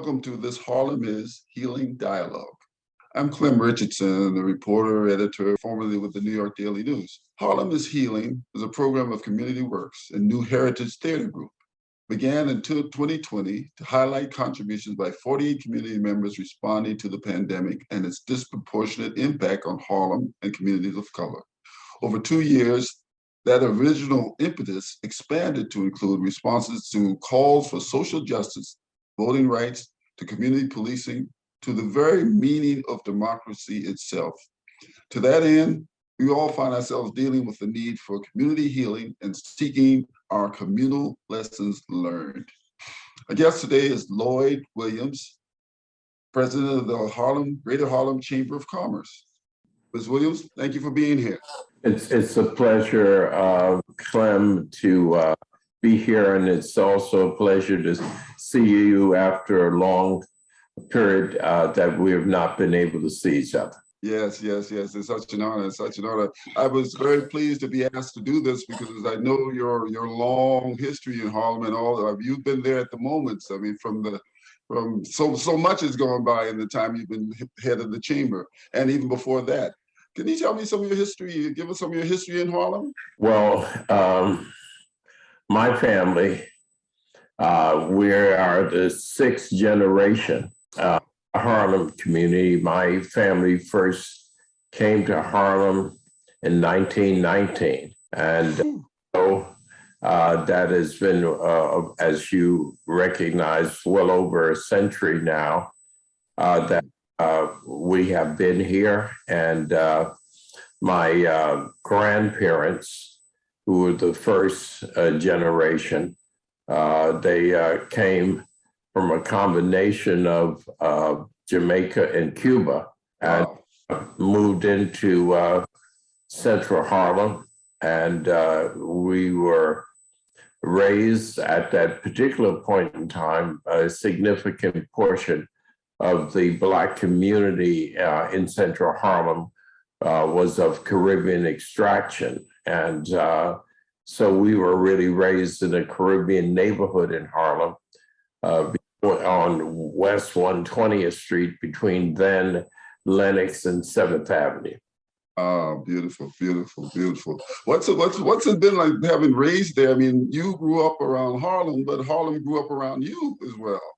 welcome to this Harlem Is Healing Dialogue. I'm Clem Richardson, the reporter, editor, formerly with the New York Daily News. Harlem Is Healing is a program of Community Works and New Heritage Theater Group. Began in 2020 to highlight contributions by 48 community members responding to the pandemic and its disproportionate impact on Harlem and communities of color. Over 2 years, that original impetus expanded to include responses to calls for social justice, voting rights, to community policing, to the very meaning of democracy itself. To that end, we all find ourselves dealing with the need for community healing and seeking our communal lessons learned. Our guest today is Lloyd Williams, president of the Greater Harlem Chamber of Commerce. Ms. Williams, thank you for being here. It's a pleasure, Clem, to be here, and it's also a pleasure to see you after a long period that we have not been able to see each other. Yes. It's such an honor. I was very pleased to be asked to do this because I know your long history in Harlem and all. You've been there at the moments. I mean, from so much has gone by in the time you've been head of the chamber, and even before that. Can you tell me some of your history? Give us some of your history in Harlem. Well, my family, we are the sixth generation Harlem community. My family first came to Harlem in 1919, and so that has been, as you recognize, well over a century now that we have been here. And my grandparents, who were the first generation, they came from a combination of Jamaica and Cuba, and moved into Central Harlem. And we were raised at that particular point in time. A significant portion of the Black community in Central Harlem was of Caribbean extraction. And so we were really raised in a Caribbean neighborhood in Harlem, on West 120th Street between then Lenox and 7th Avenue. Oh, beautiful. What's it been like having raised there? I mean, you grew up around Harlem, but Harlem grew up around you as well.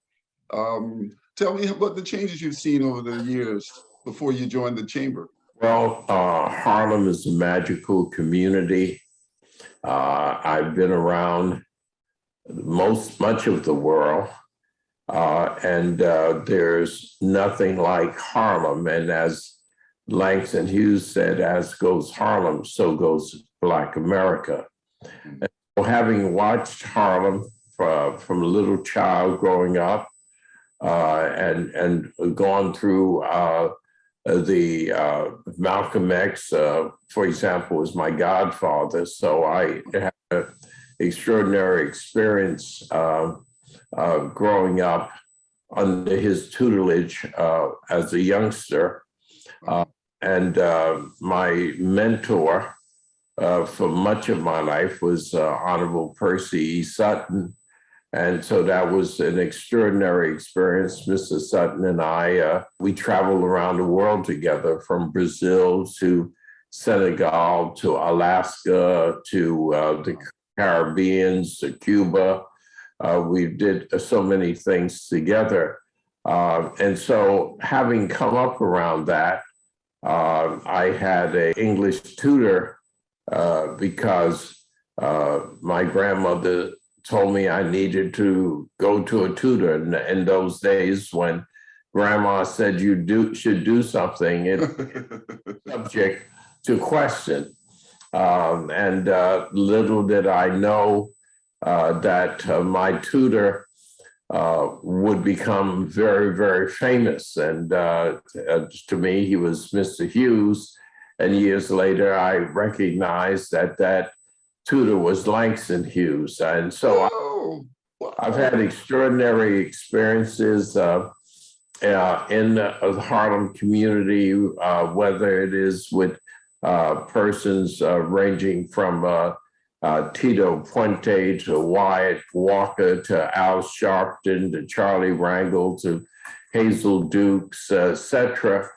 Tell me about the changes you've seen over the years before you joined the chamber. Well, Harlem is a magical community. I've been around much of the world. And there's nothing like Harlem. And as Langston Hughes said, as goes Harlem, so goes Black America. And so having watched Harlem from a little child growing up and gone through the Malcolm X, for example, was my godfather. So I had an extraordinary experience growing up under his tutelage as a youngster. And my mentor for much of my life was Honorable Percy Sutton. And so that was an extraordinary experience. Mr. Sutton and I, we traveled around the world together, from Brazil to Senegal to Alaska to the Caribbean to Cuba. We did so many things together. And so having come up around that, I had an English tutor because my grandmother told me I needed to go to a tutor. In those days when grandma said you should do something, it's subject to question. And little did I know that my tutor would become very, very famous. And to me, he was Mr. Hughes. And years later, I recognized that tutor was Langston Hughes. And so I've had extraordinary experiences in the Harlem community, whether it is with persons ranging from Tito Puente to Wyatt Walker to Al Sharpton to Charlie Rangel to Hazel Dukes, etc.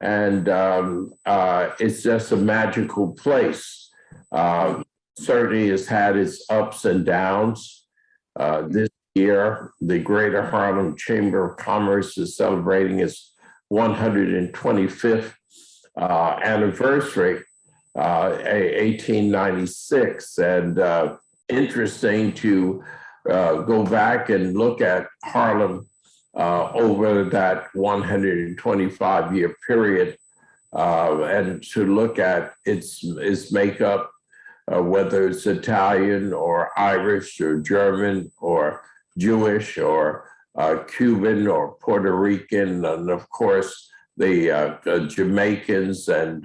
And it's just a magical place. Certainly has had its ups and downs. This year, the Greater Harlem Chamber of Commerce is celebrating its 125th anniversary, 1896. And interesting to go back and look at Harlem over that 125-year period, and to look at its makeup, whether it's Italian or Irish or German or Jewish or Cuban or Puerto Rican, and of course the Jamaicans and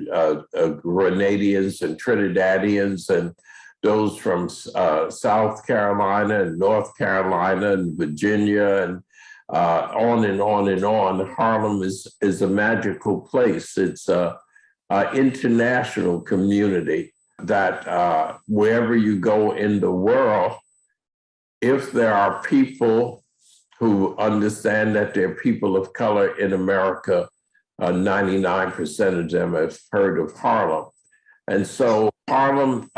Grenadians and Trinidadians and those from South Carolina and North Carolina and Virginia and on and on and on. Harlem is a magical place. It's an international community that wherever you go in the world, if there are people who understand that they're people of color in America, 99% of them have heard of Harlem. And so Harlem,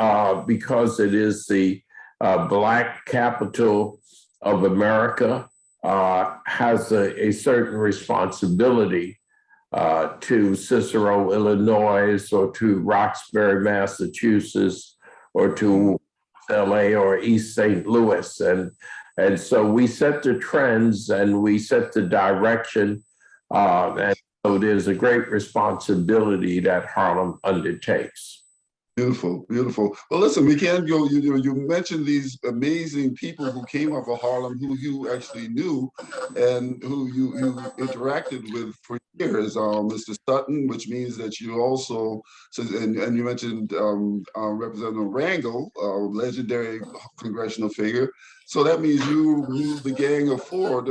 because it is the Black capital of America, has a certain responsibility to Cicero, Illinois, or to Roxbury, Massachusetts, or to LA or East St. Louis. And so we set the trends and we set the direction. And so there's a great responsibility that Harlem undertakes. Beautiful, beautiful. Well, listen, we can't go. You mentioned these amazing people who came up of Harlem, who you actually knew, and who you interacted with for years. Mr. Sutton, which means that you also, and you mentioned Representative Rangel, legendary congressional figure. So that means you knew the Gang of Four.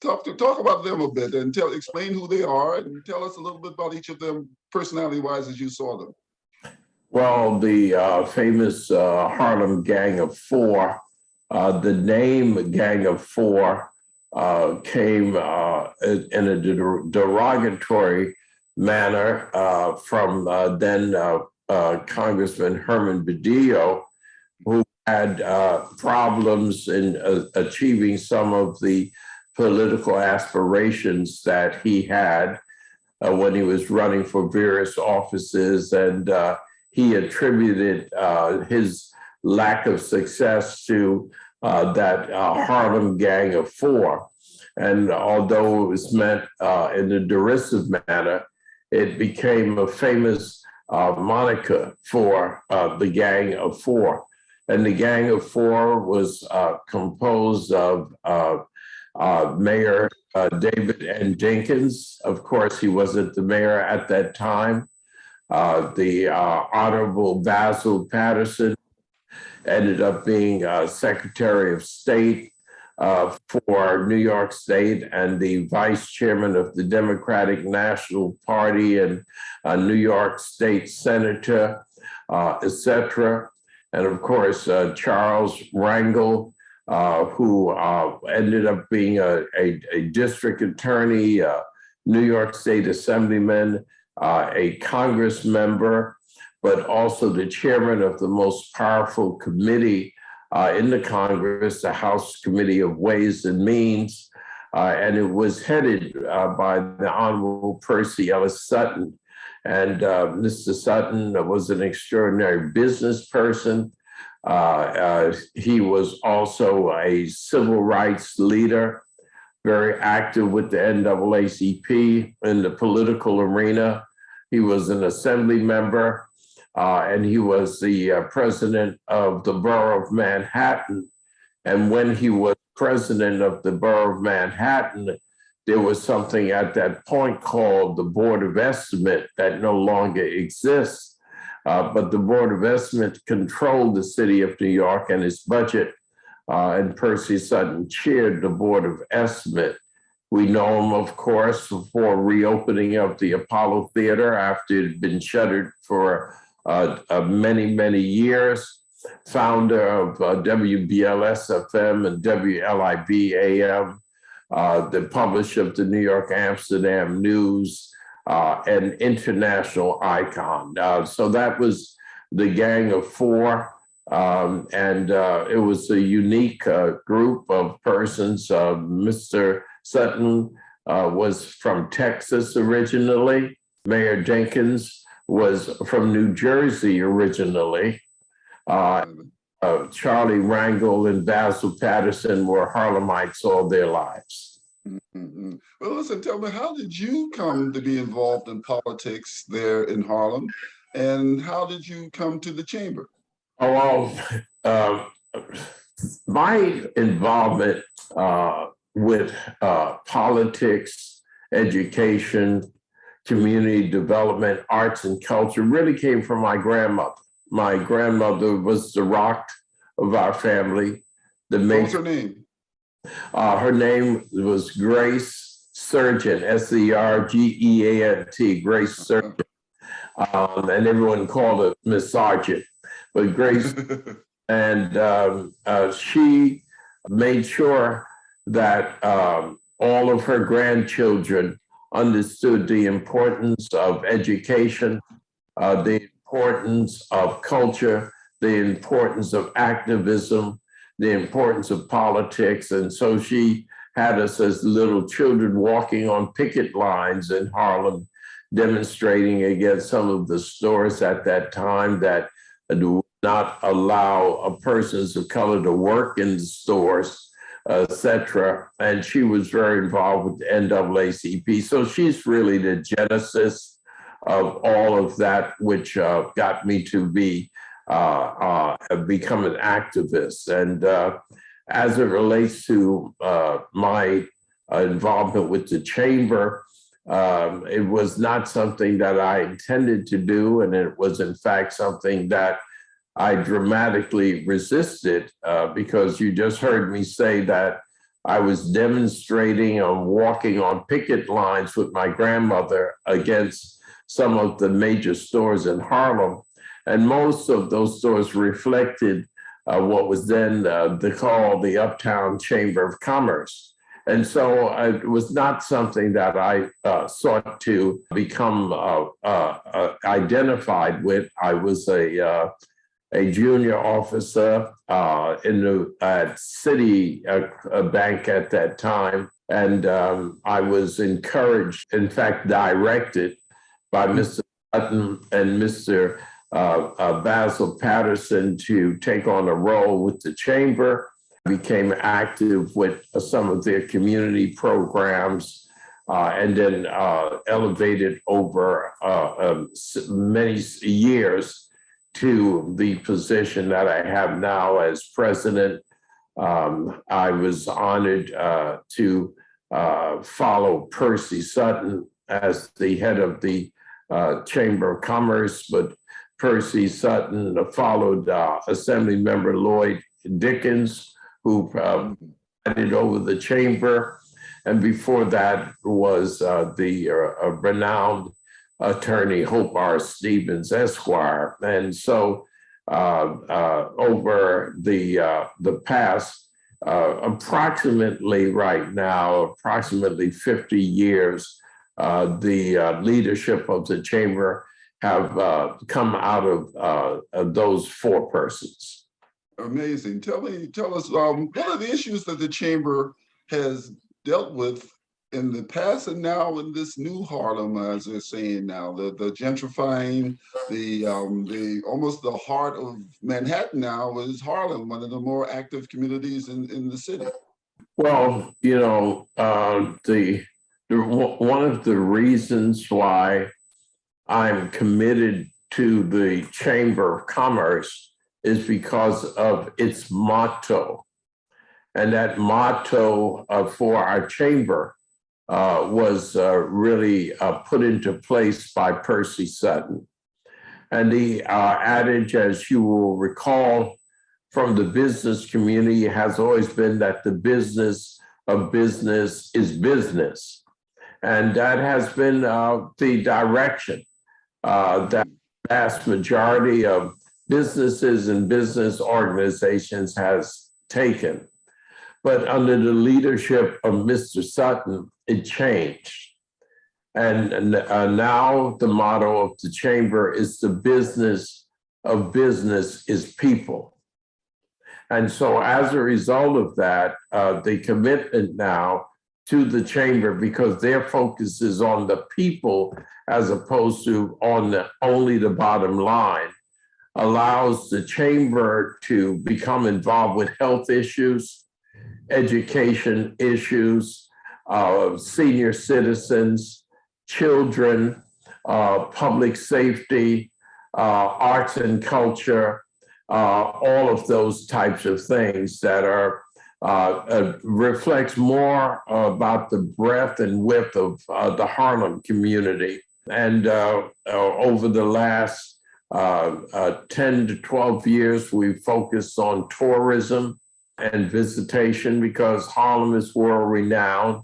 Talk about them a bit and explain who they are, and tell us a little bit about each of them, personality-wise, as you saw them. Well, the famous Harlem Gang of Four, the name Gang of Four came in a derogatory manner from then Congressman Herman Badillo, who had problems in achieving some of the political aspirations that he had when he was running for various offices, and he attributed his lack of success to that Harlem Gang of Four. And although it was meant in a derisive manner, it became a famous moniker for the Gang of Four. And the Gang of Four was composed of Mayor David N. Dinkins. Of course, he wasn't the mayor at that time. The Honorable Basil Patterson ended up being Secretary of State for New York State and the Vice Chairman of the Democratic National Party and New York State Senator, etc. And of course, Charles Rangel, who ended up being a district attorney, New York State Assemblyman, a Congress member, but also the chairman of the most powerful committee in the Congress, the House Committee of Ways and Means. And it was headed by the Honorable Percy Sutton. And Mr. Sutton was an extraordinary business person. He was also a civil rights leader, very active with the NAACP in the political arena. He was an assembly member, and he was the president of the Borough of Manhattan. And when he was president of the Borough of Manhattan, there was something at that point called the Board of Estimate that no longer exists. But the Board of Estimate controlled the city of New York and its budget. And Percy Sutton chaired the Board of Estimate. We know him, of course, for reopening of the Apollo Theater after it had been shuttered for many, many years. founder of WBLS-FM and WLIB-AM, the publisher of the New York Amsterdam News, an international icon. So that was the Gang of Four. And it was a unique group of persons. Mr. Sutton was from Texas originally. Mayor Jenkins was from New Jersey originally. Charlie Rangel and Basil Patterson were Harlemites all their lives. Mm-hmm. Well, listen, tell me, how did you come to be involved in politics there in Harlem? And how did you come to the chamber? Oh, well, my involvement with politics, education, community development, arts, and culture really came from my grandmother. My grandmother was the rock of our family. What was her name? Her name was Grace Surgeon, Sergeant, Grace Surgeon. And everyone called her Miss Sargent. But Grace, and she made sure that all of her grandchildren understood the importance of education, the importance of culture, the importance of activism, the importance of politics. And so she had us as little children walking on picket lines in Harlem, demonstrating against some of the stores at that time that would not allow persons of color to work in the stores, etc. And she was very involved with the NAACP. So she's really the genesis of all of that, which got me to become an activist. And as it relates to my involvement with the chamber, it was not something that I intended to do, and it was in fact something that I dramatically resisted because you just heard me say that I was demonstrating and walking on picket lines with my grandmother against some of the major stores in Harlem. And most of those stores reflected what was then called the Uptown Chamber of Commerce. And so it was not something that I sought to become identified with. I was a junior officer in the City Bank at that time. And I was encouraged, in fact, directed by Mr. Sutton and Mr. Basil Patterson to take on a role with the chamber. I became active with some of their community programs and then elevated over many years to the position that I have now as president. I was honored to follow Percy Sutton as the head of the Chamber of Commerce, but Percy Sutton followed Assembly Member Lloyd Dickens, who presided over the chamber. And before that was the renowned attorney Hope R. Stevens, Esquire. And so over the past approximately 50 years, the leadership of the chamber have come out of those four persons. Amazing. Tell us, what are the issues that the chamber has dealt with in the past and now in this new Harlem, as they're saying now, the gentrifying, the almost the heart of Manhattan now is Harlem, one of the more active communities in the city? Well, you know, one of the reasons why I'm committed to the Chamber of Commerce is because of its motto. And that motto for our chamber was really put into place by Percy Sutton. And the adage, as you will recall from the business community, has always been that the business of business is business. And that has been the direction that vast majority of businesses and business organizations has taken. But under the leadership of Mr. Sutton, it changed. And now the motto of the chamber is the business of business is people. And so as a result of that, the commitment now to the chamber, because their focus is on the people as opposed to on only the bottom line, allows the chamber to become involved with health issues, education issues, senior citizens, children, public safety, arts and culture, all of those types of things that are reflects more about the breadth and width of the Harlem community. And over the last 10 to 12 years, we've focused on tourism and visitation because Harlem is world renowned,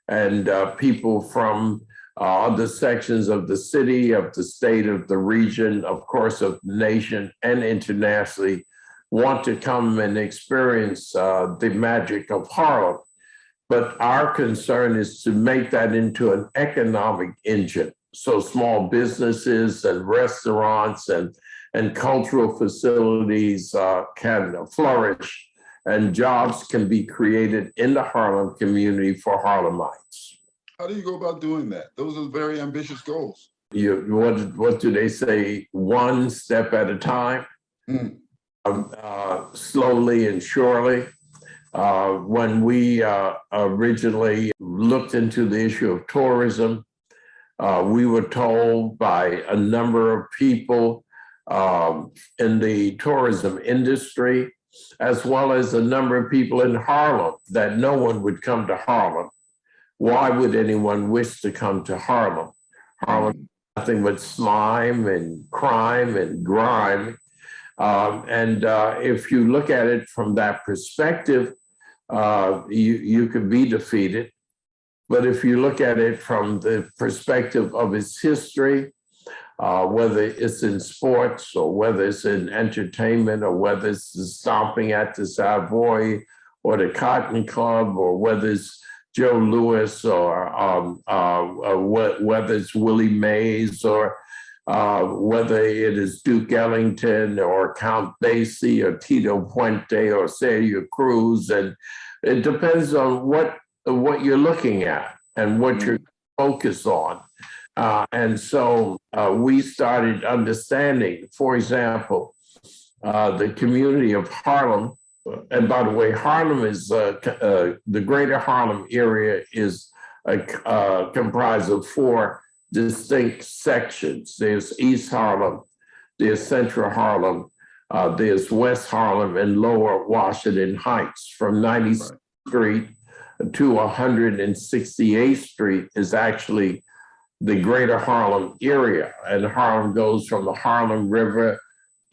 and people from other sections of the city, of the state, of the region, of course, of the nation and internationally want to come and experience the magic of Harlem. But our concern is to make that into an economic engine. So small businesses and restaurants and cultural facilities can flourish, and jobs can be created in the Harlem community for Harlemites. How do you go about doing that? Those are very ambitious goals. What do they say? One step at a time, slowly and surely. When we originally looked into the issue of tourism, we were told by a number of people in the tourism industry, as well as a number of people in Harlem, that no one would come to Harlem. Why would anyone wish to come to Harlem? Harlem is nothing but slime and crime and grime. And if you look at it from that perspective, you could be defeated. But if you look at it from the perspective of its history, whether it's in sports or whether it's in entertainment or whether it's the stomping at the Savoy or the Cotton Club or whether it's Joe Louis or whether it's Willie Mays or whether it is Duke Ellington or Count Basie or Tito Puente or Celia Cruz. And it depends on what you're looking at and what you're focused on. And so we started understanding, for example, the community of Harlem. And by the way, Harlem is, the greater Harlem area is comprised of four distinct sections. There's East Harlem, there's Central Harlem, there's West Harlem, and Lower Washington Heights. From 96th Street to 168th Street is actually the greater Harlem area. And Harlem goes from the Harlem River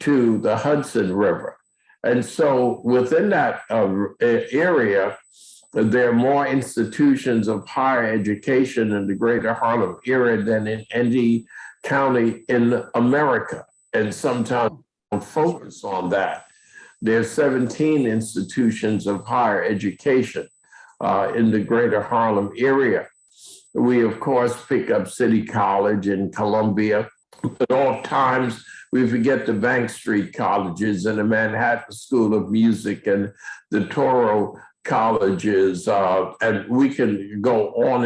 to the Hudson River. And so within that area, there are more institutions of higher education in the greater Harlem area than in any county in America. And sometimes we don't focus on that. There's 17 institutions of higher education in the greater Harlem area. We, of course, pick up City College in Columbia, but all times we forget the Bank Street colleges and the Manhattan School of Music and the Toro colleges. And we can go on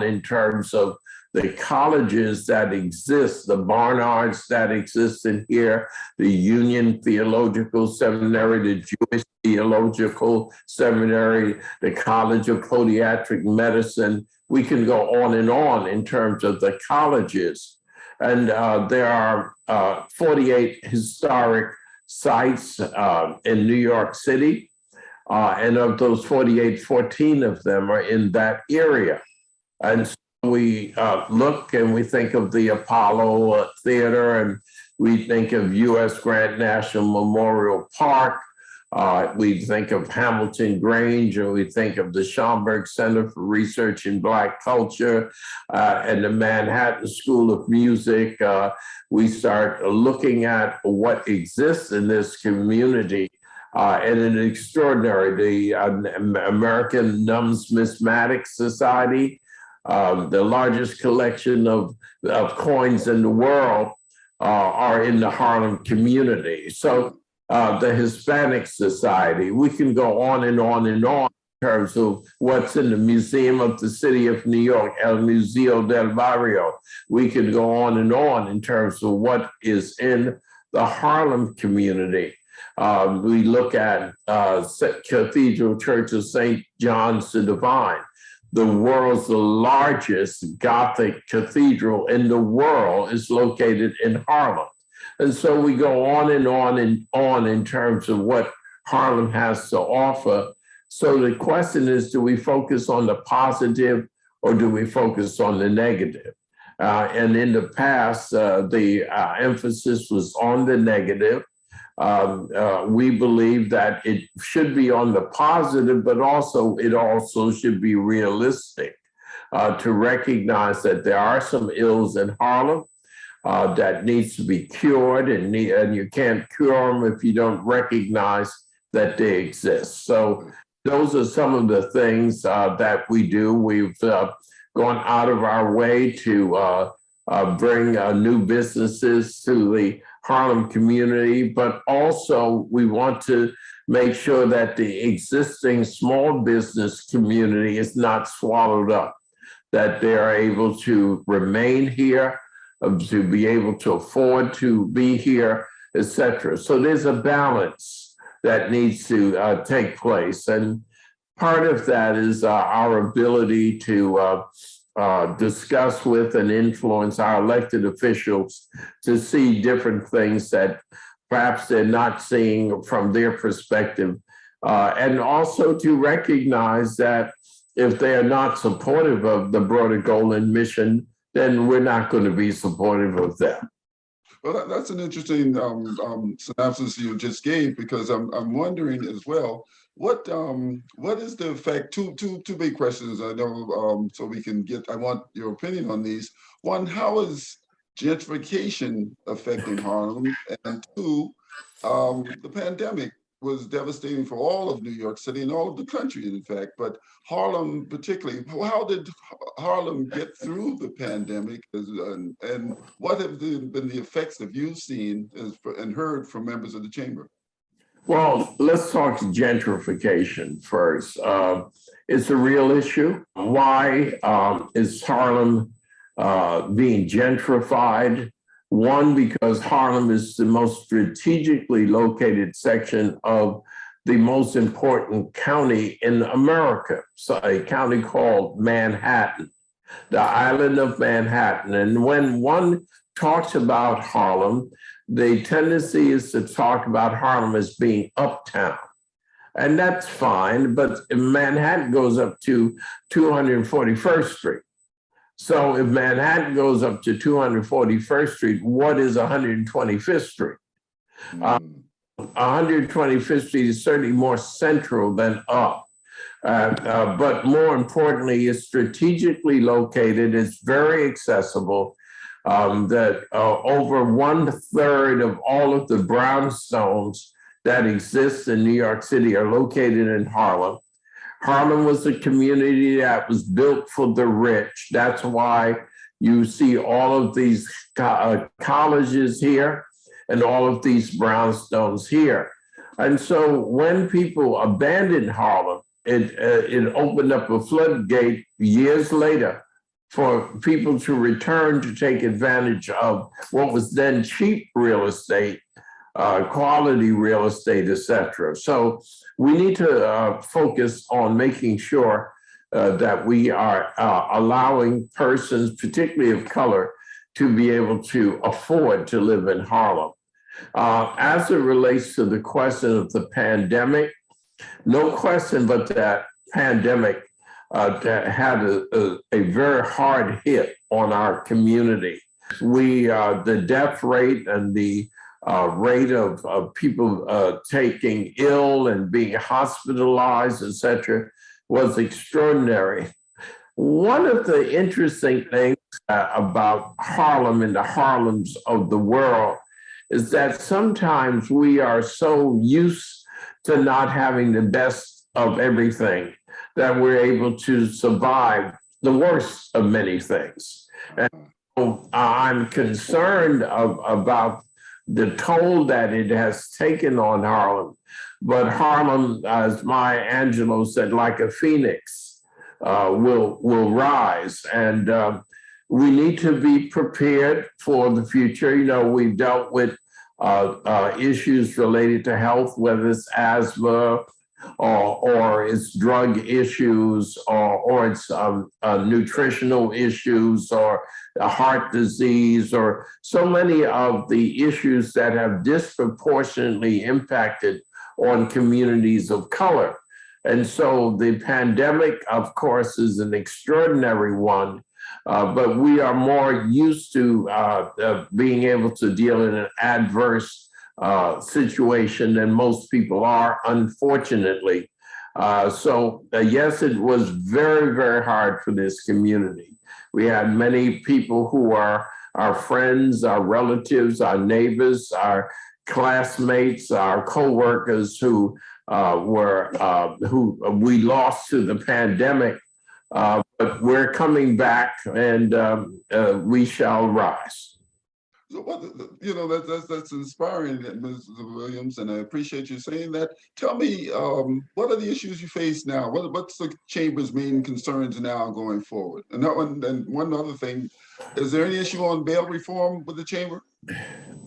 in terms of the colleges that exist, the Barnards that exist in here, the Union Theological Seminary, the Jewish Theological Seminary, the College of Podiatric Medicine. We can go on in terms of the colleges. And there are 48 historic sites in New York City. And of those 48, 14 of them are in that area. And so we look and we think of the Apollo Theater, and we think of U.S. Grant National Memorial Park. We think of Hamilton Grange, or we think of the Schomburg Center for Research in Black Culture and the Manhattan School of Music. We start looking at what exists in this community. And an extraordinary, the American Numismatic Society, the largest collection of coins in the world, are in the Harlem community. So the Hispanic Society, we can go on and on and on in terms of what's in the Museum of the City of New York, El Museo del Barrio. We can go on and on in terms of what is in the Harlem community. We look at Cathedral Church of St. John's the Divine, the world's largest Gothic cathedral in the world is located in Harlem. And so we go on and on and on in terms of what Harlem has to offer. So the question is, do we focus on the positive or do we focus on the negative? And in the past, the emphasis was on the negative. We believe that it should be on the positive, but it also should be realistic to recognize that there are some ills in Harlem that needs to be cured, and you can't cure them if you don't recognize that they exist. So those are some of the things that we do. We've gone out of our way to bring new businesses to the Harlem community, but also we want to make sure that the existing small business community is not swallowed up, that they are able to remain here, to be able to afford to be here, et cetera. So there's a balance that needs to take place. And part of that is our ability to discuss with and influence our elected officials to see different things that perhaps they're not seeing from their perspective. And also to recognize that if they are not supportive of the broader goal and mission, then we're not going to be supportive of them. Well, that's an interesting synopsis you just gave, because I'm wondering as well, what is the effect? Two big questions. I know, so we can get. I want your opinion on these. One, how is gentrification affecting Harlem? And two, the pandemic was devastating for all of New York City and all of the country, in fact, but Harlem particularly. How did Harlem get through the pandemic, and what have been the effects that you've seen and heard from members of the chamber? Well, let's talk gentrification first. It's a real issue. Why is Harlem being gentrified? One, because Harlem is the most strategically located section of the most important county in America, so a county called Manhattan, the island of Manhattan. And when one talks about Harlem, the tendency is to talk about Harlem as being uptown. And that's fine, but Manhattan goes up to 241st Street. So if Manhattan goes up to 241st Street, what is 125th Street? 125th Street is certainly more central than up. But more importantly, it's strategically located, it's very accessible. That over 1/3 of all of the brownstones that exist in New York City are located in Harlem. Harlem was a community that was built for the rich. That's why you see all of these colleges here and all of these brownstones here. And so when people abandoned Harlem, it opened up a floodgate years later for people to return to take advantage of what was then cheap real estate, quality real estate, et cetera. So we need to focus on making sure that we are allowing persons, particularly of color, to be able to afford to live in Harlem. As it relates to the question of the pandemic, no question but that pandemic had a very hard hit on our community. The death rate and the rate of people taking ill and being hospitalized, etc., was extraordinary. One of the interesting things about Harlem and the Harlems of the world is that sometimes we are so used to not having the best of everything that we're able to survive the worst of many things. And so I'm concerned about the toll that it has taken on Harlem. But Harlem, as Maya Angelou said, like a phoenix, will rise. And we need to be prepared for the future. You know, we've dealt with issues related to health, whether it's asthma or it's drug issues or it's nutritional issues or heart disease or so many of the issues that have disproportionately impacted on communities of color. And so the pandemic, of course, is an extraordinary one, but we are more used to being able to deal in an adverse situation than most people are, unfortunately. So yes, it was very, very hard for this community. We had many people who are our friends, our relatives, our neighbors, our classmates, our coworkers who we lost to the pandemic, but we're coming back and we shall rise. So what, you know, that's inspiring, Mr. Williams, and I appreciate you saying that. Tell me, what are the issues you face now? What's the Chamber's main concerns now going forward? And one other thing, is there any issue on bail reform with the Chamber?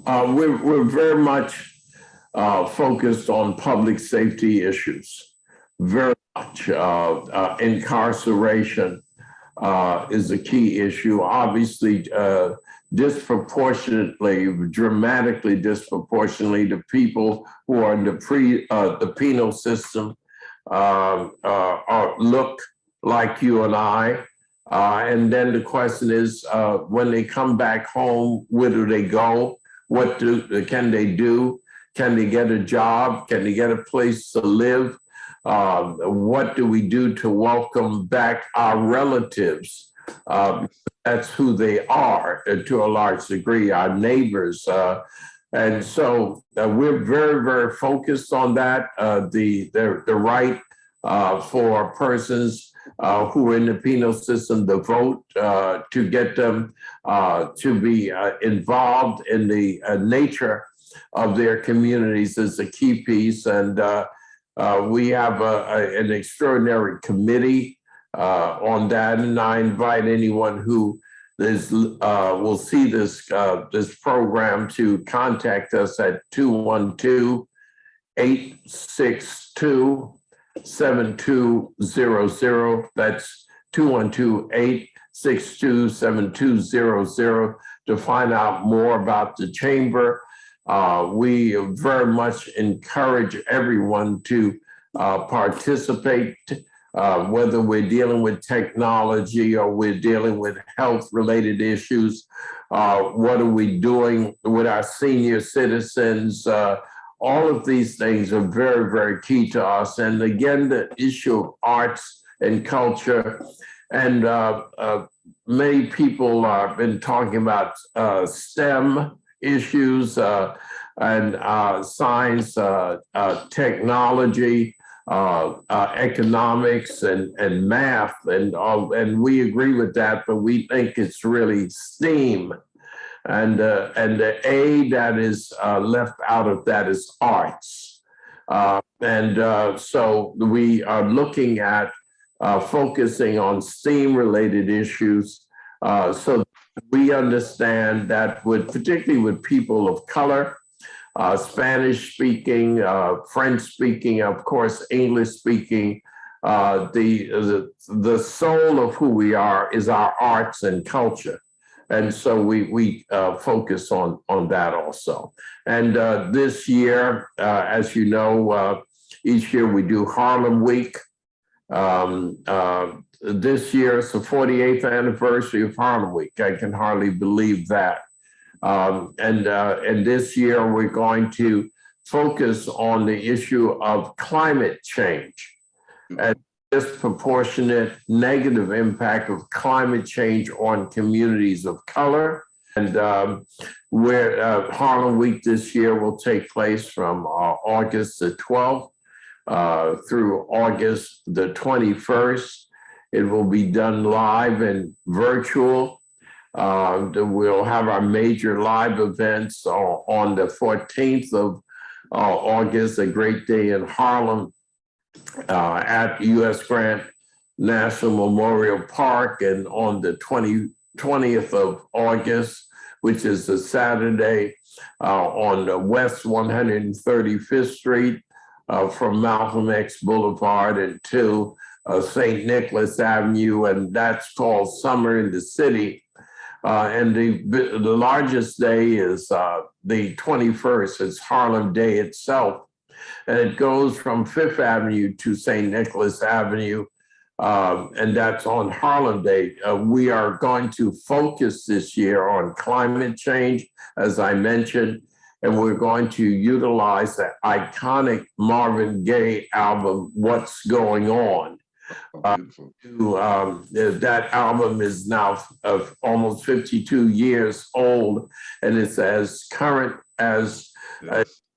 We're very much focused on public safety issues, very much. Incarceration is a key issue. Obviously, dramatically disproportionately to people who are in the penal system look like you and I. And then the question is, when they come back home, where do they go? What can they do? Can they get a job? Can they get a place to live? What do we do to welcome back our relatives? That's who they are to a large degree, our neighbors. And so we're very, very focused on that. The right for persons who are in the penal system to vote, to get them to be involved in the nature of their communities is a key piece. And we have an extraordinary committee on that, and I invite anyone who will see this program to contact us at 212-862-7200. That's 212-862-7200 to find out more about the Chamber. We very much encourage everyone to participate, whether we're dealing with technology or we're dealing with health-related issues. What are we doing with our senior citizens? All of these things are very, very key to us. And again, the issue of arts and culture. And many people have been talking about STEM issues and science, technology, economics, and math, and we agree with that, but we think it's really STEAM, and the A that is left out of that is arts, so we are looking at focusing on STEAM-related issues, so we understand that particularly with people of color, Spanish speaking, French speaking, of course, English speaking, the soul of who we are is our arts and culture. And so we focus on that also. And this year, as you know, each year we do Harlem Week. This year it's the 48th anniversary of Harlem Week. I can hardly believe that. And this year we're going to focus on the issue of climate change and disproportionate negative impact of climate change on communities of color. And where Harlem Week this year will take place from August the 12th through August the 21st. It will be done live and virtual. We'll have our major live events on the 14th of August, a great day in Harlem at U.S. Grant National Memorial Park, and on the 20th of August, which is a Saturday, on the West 135th Street from Malcolm X Boulevard into St. Nicholas Avenue, and that's called Summer in the City. And the largest day is the 21st. It's Harlem Day itself. And it goes from Fifth Avenue to St. Nicholas Avenue. And that's on Harlem Day. We are going to focus this year on climate change, as I mentioned, and we're going to utilize the iconic Marvin Gaye album, What's Going On. That album is now almost 52 years old, and it's as current as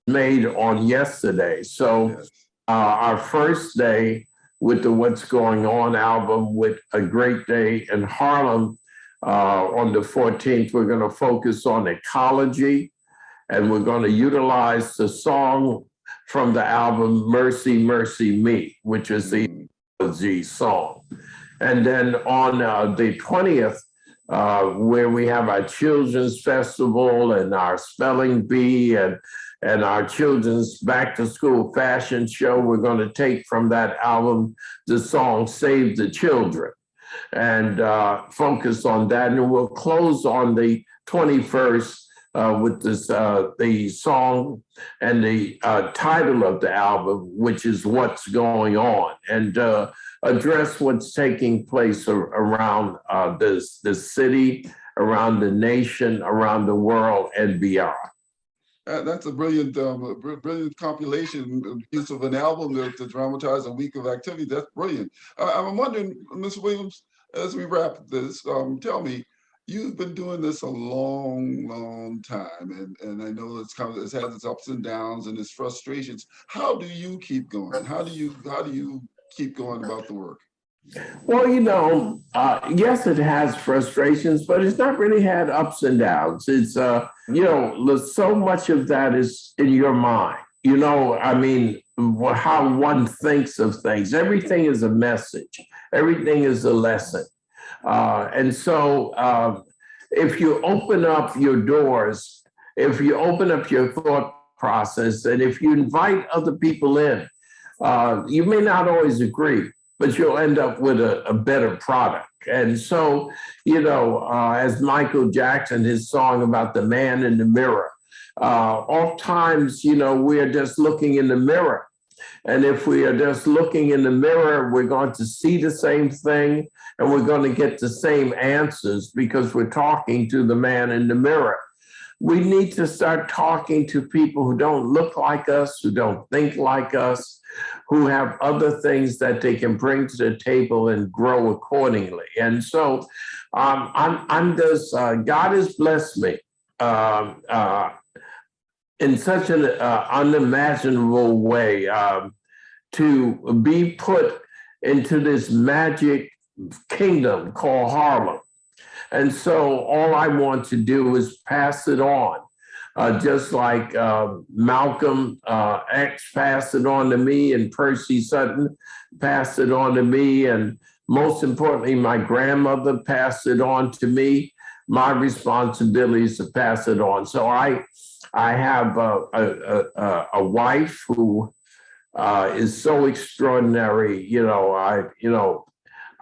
made on yesterday. So our first day with the What's Going On album, with a great day in Harlem on the 14th, we're going to focus on ecology, and we're going to utilize the song from the album Mercy, Mercy Me, which is the ecology song. And then on the 20th, where we have our Children's Festival and our Spelling Bee and our children's back to school fashion show, we're going to take from that album the song Save the Children and focus on that. And we'll close on the 21st with this the song and the title of the album, which is What's Going On, and address what's taking place around this city, around the nation, around the world, and beyond. That's a brilliant, brilliant compilation use of an album to dramatize a week of activity. That's brilliant. I'm wondering, Ms. Williams, as we wrap this, tell me, you've been doing this a long, long time, and I know it's had its ups and downs and its frustrations. How do you keep going? How do you keep going about the work? Well, yes, it has frustrations, but it's not really had ups and downs. It's, so much of that is in your mind. How one thinks of things. Everything is a message. Everything is a lesson. And so if you open up your doors, if you open up your thought process, and if you invite other people in, you may not always agree, but you'll end up with a better product. And so, as Michael Jackson, his song about the man in the mirror, oftentimes, we're just looking in the mirror. And if we are just looking in the mirror, we're going to see the same thing and we're going to get the same answers because we're talking to the man in the mirror. We need to start talking to people who don't look like us, who don't think like us, who have other things that they can bring to the table and grow accordingly. And so I'm just, God has blessed me in such an unimaginable way to be put into this magic kingdom called Harlem. And so all I want to do is pass it on, just like Malcolm X passed it on to me and Percy Sutton passed it on to me. And most importantly, my grandmother passed it on to me. My responsibility is to pass it on. So I have a wife who is so extraordinary.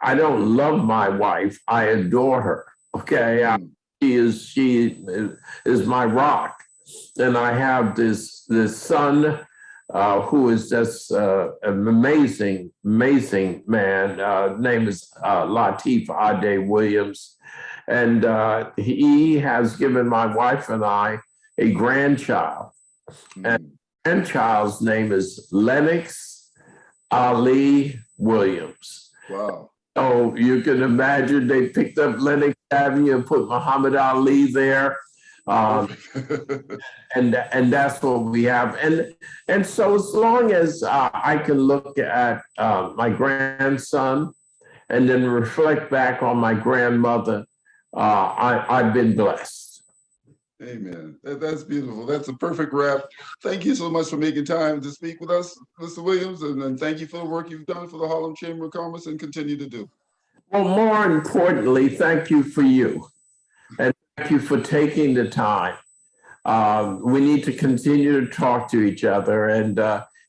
I don't love my wife. I adore her. Okay, she is my rock, and I have this son who is just an amazing man. Name is Latif Ade Williams, And he has given my wife and I a grandchild. And grandchild's name is Lennox Ali Williams. Wow. Oh, you can imagine they picked up Lennox Avenue and put Muhammad Ali there. And that's what we have. And so as long as I can look at my grandson and then reflect back on my grandmother, I've been blessed. Amen. That's beautiful. That's a perfect wrap. Thank you so much for making time to speak with us, Mr. Williams, and thank you for the work you've done for the Harlem Chamber of Commerce and continue to do. Well, more importantly, thank you for you. And thank you for taking the time. We need to continue to talk to each other, and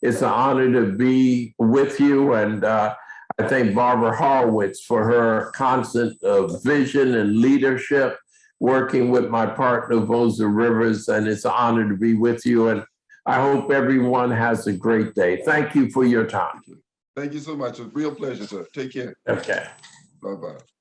it's an honor to be with you. And I thank Barbara Horowitz for her constant vision and leadership, working with my partner, Vosa Rivers, and it's an honor to be with you. And I hope everyone has a great day. Thank you for your time. Thank you so much. It's a real pleasure, sir. Take care. Okay. Bye-bye.